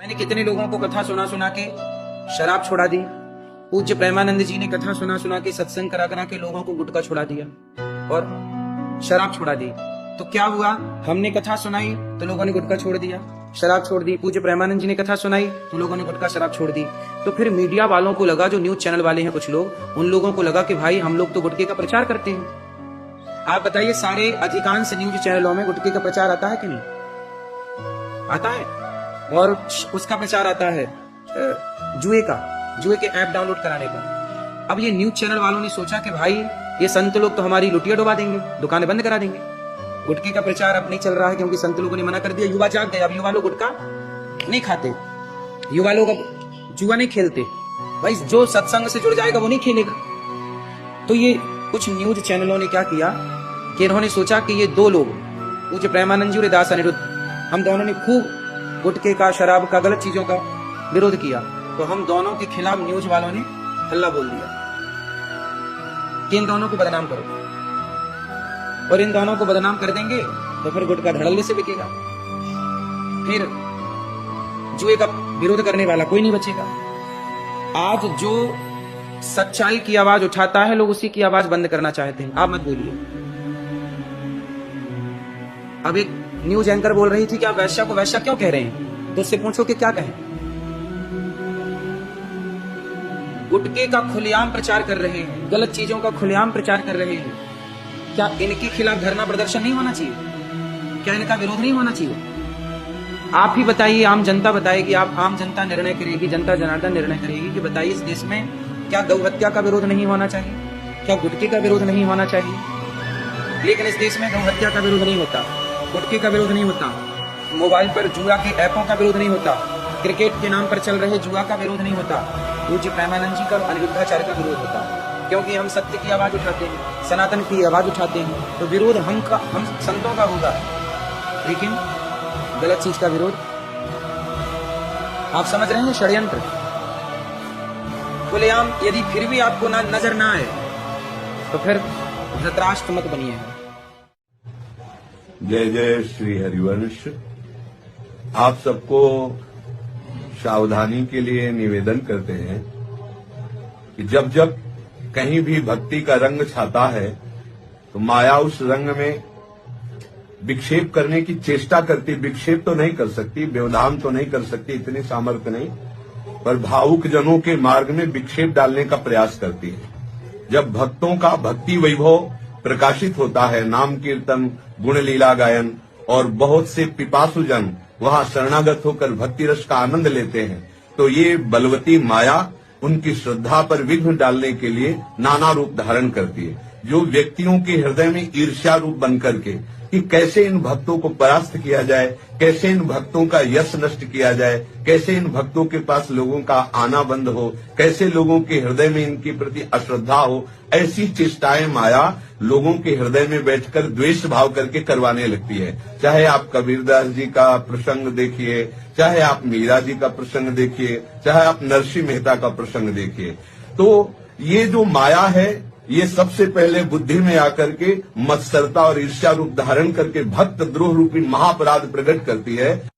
मैंने कितने लोगों को कथा सुना सुना के शराब छुड़ा दी। पूज्य प्रेमानंद जी ने कथा सुना सुना के सत्संग करा करा के लोगों को गुटखा छुड़ा दिया और शराब छुड़ा दी। तो क्या हुआ, हमने कथा सुनाई तो लोगों ने गुटखा छोड़ दिया, शराब छोड़ दी। पूज्य प्रेमानंद जी ने कथा सुनाई तो लोगों ने गुटखा शराब छोड़ दी। तो फिर मीडिया वालों को लगा, जो न्यूज चैनल वाले हैं कुछ लोग, उन लोगों को लगा कि भाई हम लोग तो गुटखे का प्रचार करते हैं। आप बताइए, सारे अधिकांश न्यूज चैनलों में गुटखे का प्रचार आता है कि नहीं आता है? और उसका प्रचार आता है जुए के ऐप डाउनलोड कराने का। अब ये न्यूज चैनल वालों ने सोचा कि भाई ये संत लोग तो हमारी लुटिया डुबा देंगे, दुकानें बंद करा देंगे। गुटखे का प्रचार अब नहीं चल रहा है क्योंकि संत लोगों ने मना कर दिया। युवा जाग गए, अब युवा लोग गुटखा नहीं खाते, युवा लोग अब जुआ नहीं खेलते। भाई जो सत्संग से जुड़ जाएगा वो नहीं खेलेगा। तो ये कुछ न्यूज चैनलों ने क्या किया कि इन्होंने सोचा कि ये दो लोग, पूज्य प्रेमानंद जी और दास अनिरुद्ध, हम दोनों ने खूब गुटखे का, शराब का, गलत चीजों का विरोध किया। तो हम दोनों के खिलाफ न्यूज वालों ने हल्ला बोल दिया कि इन दोनों को बदनाम करो, और इन दोनों को बदनाम कर देंगे तो फिर गुटखा धड़ल्ले से बिकेगा, फिर जुए का विरोध करने वाला कोई नहीं बचेगा। आज जो सच्चाई की आवाज उठाता है, लोग उसी की आवाज बंद करना चाहते हैं। आप मत बोलिए। अब एक न्यूज एंकर बोल रही थी कि आप वैश्या को वैश्या क्यों कह रहे हैं, तो उससे पूछो कि क्या कहें। गुटखे का खुलेआम प्रचार कर रहे हैं, गलत चीजों का खुलेआम प्रचार कर रहे हैं। क्या इनके खिलाफ धरना प्रदर्शन नहीं होना चाहिए? क्या इनका विरोध नहीं होना चाहिए? आप ही बताइए, आम जनता बताएगी, आप आम जनता निर्णय करेगी, जनता जनार्दन निर्णय करेगी कि बताइए इस देश में क्या गौ हत्या का विरोध नहीं होना चाहिए, क्या गुटखे का विरोध नहीं होना चाहिए? लेकिन इस देश में गौ हत्या का विरोध नहीं होता, गुटखे का विरोध नहीं होता, मोबाइल पर जुआ के ऐपों का विरोध नहीं होता, क्रिकेट के नाम पर चल रहे जुआ का विरोध नहीं होता, पूज्य प्रेमानंद जी का अनिरुद्धाचार्य का विरोध होता। क्योंकि हम सत्य की आवाज उठाते हैं, सनातन की आवाज उठाते हैं, तो विरोध हम संतों का होगा, लेकिन गलत चीज का विरोध। आप समझ रहे हैं षड्यंत्र खुलेआम। यदि फिर भी आपको नजर ना आए तो फिर धृतराष्ट्र मत बनिए। जय जय श्री हरिवंश। आप सबको सावधानी के लिए निवेदन करते हैं कि जब जब कहीं भी भक्ति का रंग छाता है तो माया उस रंग में विक्षेप करने की चेष्टा करती। विक्षेप तो नहीं कर सकती, व्यवधान तो नहीं कर सकती, इतनी सामर्थ्य नहीं, पर भावुक जनों के मार्ग में विक्षेप डालने का प्रयास करती है। जब भक्तों का भक्ति वैभव प्रकाशित होता है, नाम कीर्तन, गुण लीला गायन, और बहुत से पिपासुजन वहां शरणागत होकर भक्ति रस का आनंद लेते हैं, तो ये बलवती माया उनकी श्रद्धा पर विघ्न डालने के लिए नाना रूप धारण करती है। जो व्यक्तियों के हृदय में ईर्ष्या रूप बनकर के कि कैसे इन भक्तों को परास्त किया जाए, कैसे इन भक्तों का यश नष्ट किया जाए, कैसे इन भक्तों के पास लोगों का आना बंद हो, कैसे लोगों के हृदय में इनके प्रति अश्रद्धा हो, ऐसी चेष्टाएं माया लोगों के हृदय में बैठकर द्वेष भाव करके करवाने लगती है। चाहे आप कबीरदास जी का प्रसंग देखिए, चाहे आप मीरा जी का प्रसंग देखिए, चाहे आप नरसिंह मेहता का प्रसंग देखिए, तो ये जो माया है ये सबसे पहले बुद्धि में आकर के मत्सरता और ईर्ष्या रूप धारण करके भक्त द्रोह रूपी महापराध प्रकट करती है।